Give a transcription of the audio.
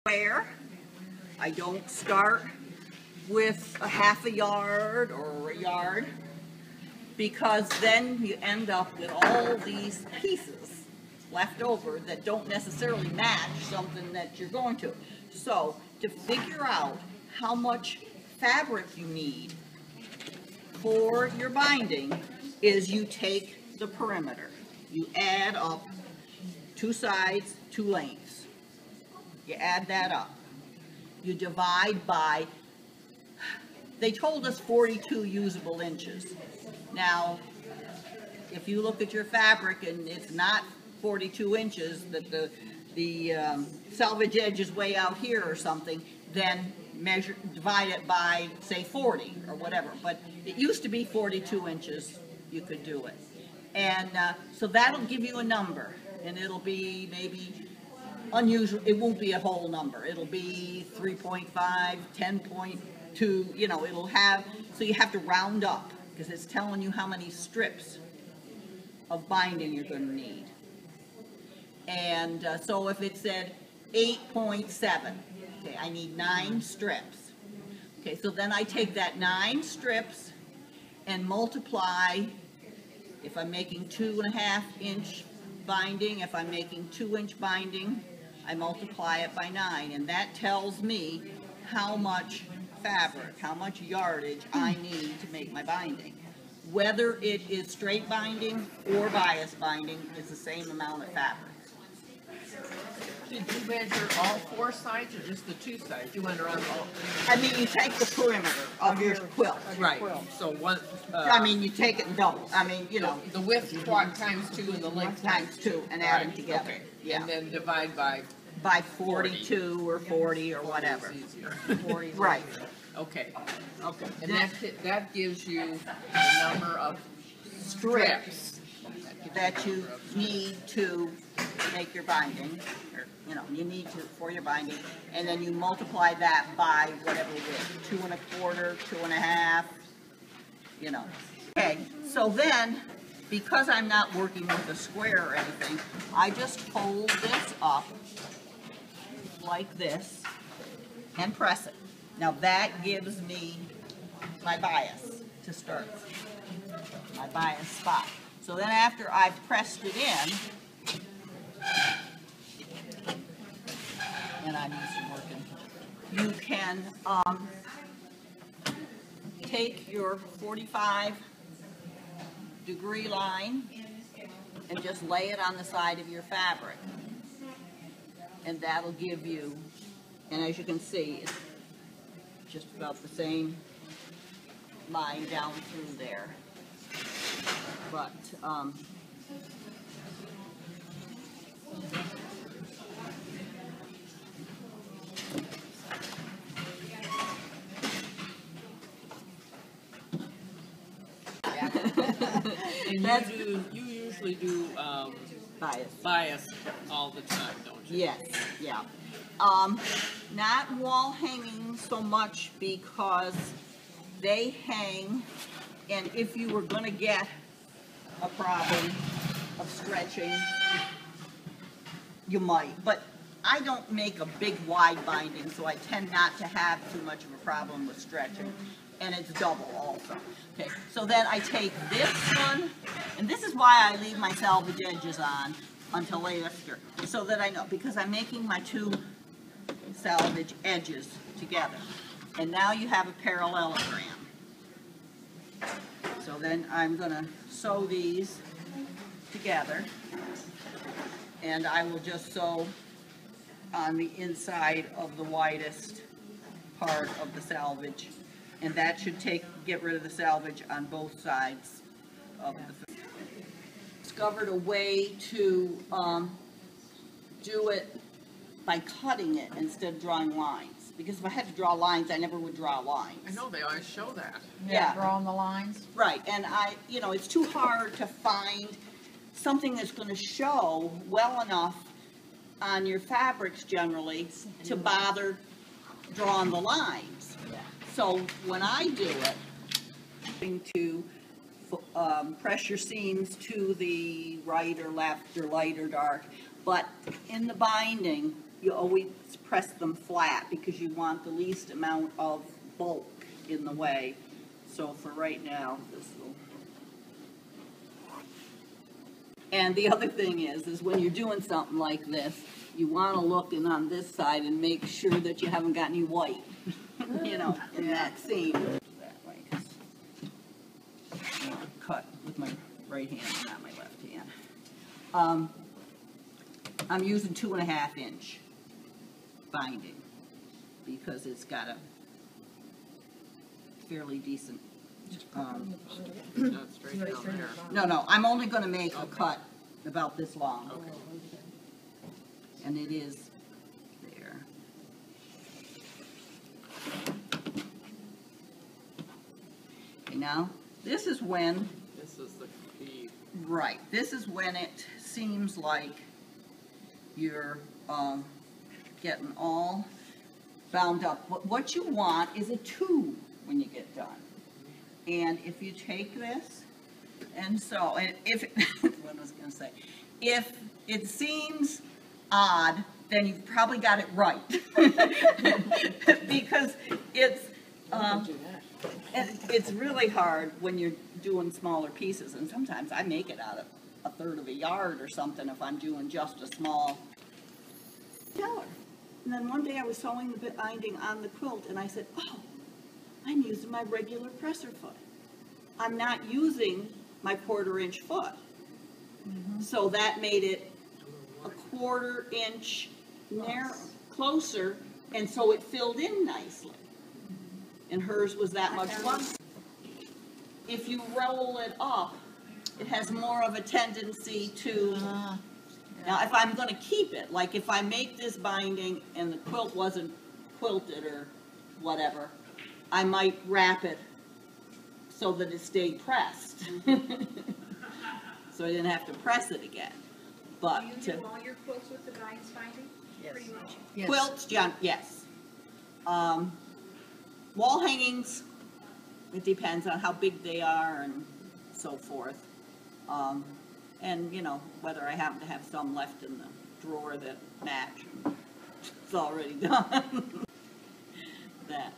Where I don't start with a half a yard or a yard, because then you end up with all these pieces left over that don't necessarily match something that you're going to. So to figure out how much fabric you need for your binding is you take the perimeter. You add up 2 sides, 2 lengths. You add that up. You divide by, they told us 42 usable inches. Now, if you look at your fabric and it's not 42 inches, that the selvage edge is way out here or something, then divide it by, say, 40 or whatever. But it used to be 42 inches you could do it. And so that'll give you a number, and it'll be maybe unusual. It won't be a whole number. It'll be 3.5, 10.2, you know, it'll have, so you have to round up because it's telling you how many strips of binding you're going to need. And so if it said 8.7, okay, I need 9 strips. Okay, so then I take that 9 strips and multiply, if I'm making 2.5 inch binding, if I'm making 2-inch binding, I multiply it by 9, and that tells me how much fabric, how much yardage I need to make my binding. Whether it is straight binding or bias binding, it's the same amount of fabric. Did you measure all 4 sides or just the 2 sides? You went around all. I mean, you take the perimeter of your quilt. Right. So one. I mean, you take it and double. I mean, you know. The width times 2 and the length times 2 and add them together. Okay. Yeah. And then divide by 42 or 40 or whatever. 40. Right. Okay. Okay. And that gives you the number of strips that you need to make your binding, or you know, you need to for your binding, and then you multiply that by whatever it is, 2 1/4, 2 1/2, you know. Okay, so then, because I'm not working with a square or anything, I just fold this up like this and press it. Now that gives me my bias to start, my bias spot. So then after I've pressed it in, and I'm used to working, you can take your 45-degree line and just lay it on the side of your fabric. And that'll give you, and as you can see, it's just about the same line down through there. But and you usually do bias all the time, don't you? Yes, yeah. Not wall hanging so much because they hang, and if you were going to get a problem of stretching, you might. But I don't make a big wide binding, so I tend not to have too much of a problem with stretching. And it's double also. Okay, so then I take this one, and this is why I leave my selvage edges on until later, so that I know, because I'm making my 2 selvage edges together. And now you have a parallelogram. So then I'm going to sew these together, and I will just sew on the inside of the widest part of the selvage, and that should get rid of the selvage on both sides of the. Discovered a way to do it by cutting it instead of drawing lines. Because if I had to draw lines, I never would draw lines. I know, they always show that. Yeah. Drawing the lines. Right, and you know, it's too hard to find something that's going to show well enough on your fabrics generally to bother drawing the lines. So when I do it, to press your seams to the right or left or light or dark, but in the binding, you always press them flat because you want the least amount of bulk in the way. So for right now, this will. And the other thing is when you're doing something like this, you want to look in on this side and make sure that you haven't got any white, you know, in that seam. That way, 'cause I want to cut with my right hand, not my left hand. I'm using 2.5 inch binding because it's got a fairly decent. Not straight down there. No, I'm only going to make a cut about this long. Okay. And it is there. Okay, now, this is when, This is the key. right, this is when it seems like you're getting all bound up. What you want is a tube when you get done. And if you take this, and so, and if, what I was going to say, if it seems odd, then you've probably got it right. Because it's really hard when you're doing smaller pieces, and sometimes I make it out of 1/3 of a yard or something if I'm doing just a small color. And then one day I was sewing the binding on the quilt, and I said, oh, I'm using my regular presser foot. I'm not using my 1/4 inch foot. So that made it a 1/4 inch narrow, closer, and so it filled in nicely. And hers was that much longer. If you roll it up, it has more of a tendency to, now if I'm going to keep it, like if I make this binding and the quilt wasn't quilted or whatever, I might wrap it so that it stayed pressed. So I didn't have to press it again. But Do you do all your quilts with the Vines binding? Yes. Pretty much. Yes. Quilts, yes. Wall hangings, it depends on how big they are and so forth. And, you know, whether I happen to have some left in the drawer that match. It's already done. That.